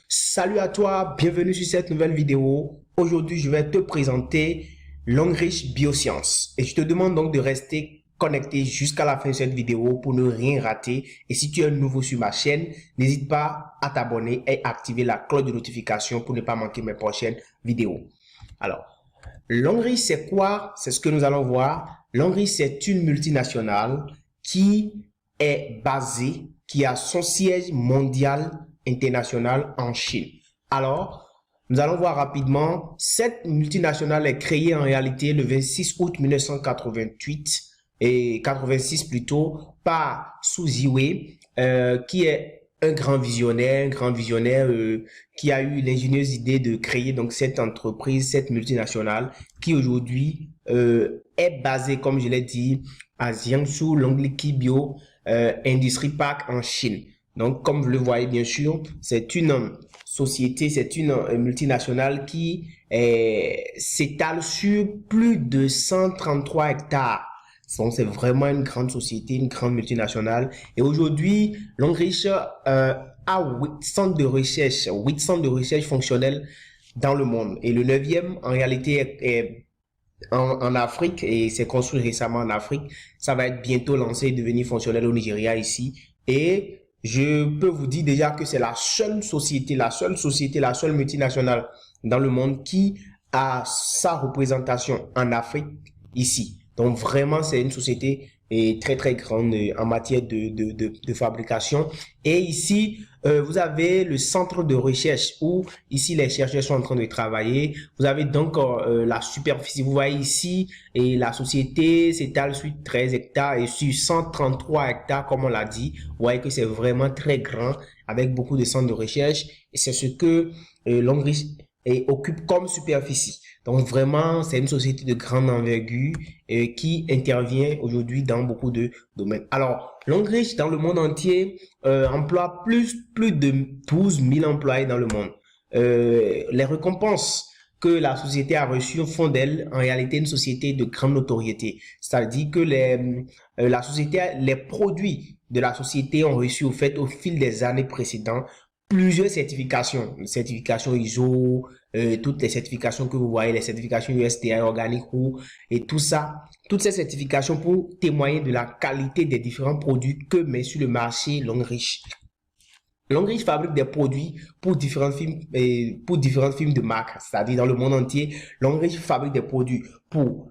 Salut à toi, bienvenue sur cette nouvelle vidéo. Aujourd'hui, je vais te présenter Longrich Biosciences et je te demande donc de rester connecté jusqu'à la fin de cette vidéo pour ne rien rater. Et si tu es nouveau sur ma chaîne, n'hésite pas à t'abonner et activer la cloche de notification pour ne pas manquer mes prochaines vidéos. Alors, Longrich, c'est quoi? C'est ce que nous allons voir. Longrich, c'est une multinationale qui est basée, qui a son siège mondial international en Chine. Alors, nous allons voir rapidement. Cette multinationale est créée en réalité le 26 août 1988 et 86 plutôt par Su Ziwei, qui est un grand visionnaire, qui a eu l'ingénieuse idée de créer donc cette entreprise, cette multinationale qui aujourd'hui est basée, comme je l'ai dit, à Jiangsu Longliki Bio Industry Park en Chine. Donc, comme vous le voyez, bien sûr, c'est une société, c'est une multinationale qui s'étale sur plus de 133 hectares. Donc, c'est vraiment une grande société, une grande multinationale. Et aujourd'hui, Longrich a 8 centres de recherche fonctionnels dans le monde. Et le 9e, en réalité, est en Afrique et c'est construit récemment en Afrique. Ça va être bientôt lancé et devenir fonctionnel au Nigeria ici. Et je peux vous dire déjà que c'est la seule multinationale dans le monde qui a sa représentation en Afrique ici. Donc vraiment, c'est une société très grande en matière de fabrication. Et ici, vous avez le centre de recherche où ici les chercheurs sont en train de travailler. Vous avez donc la superficie. Vous voyez ici, et la société s'étale sur 13 hectares et sur 133 hectares, comme on l'a dit. Vous voyez que c'est vraiment très grand avec beaucoup de centres de recherche. Et c'est ce que Longrich occupe comme superficie. Donc vraiment, c'est une société de grande envergure qui intervient aujourd'hui dans beaucoup de domaines. Alors, Longrich dans le monde entier emploie plus de 12 000 employés dans le monde. Les récompenses que la société a reçues font d'elle en réalité une société de grande notoriété. C'est-à-dire que les produits de la société ont reçu au fil des années précédentes plusieurs certifications ISO, toutes les certifications que vous voyez, les certifications USDA, Organic Roux et tout ça, toutes ces certifications pour témoigner de la qualité des différents produits que met sur le marché Longrich. Longrich fabrique des produits pour différentes firmes de marque, c'est-à-dire dans le monde entier. Longrich fabrique des produits pour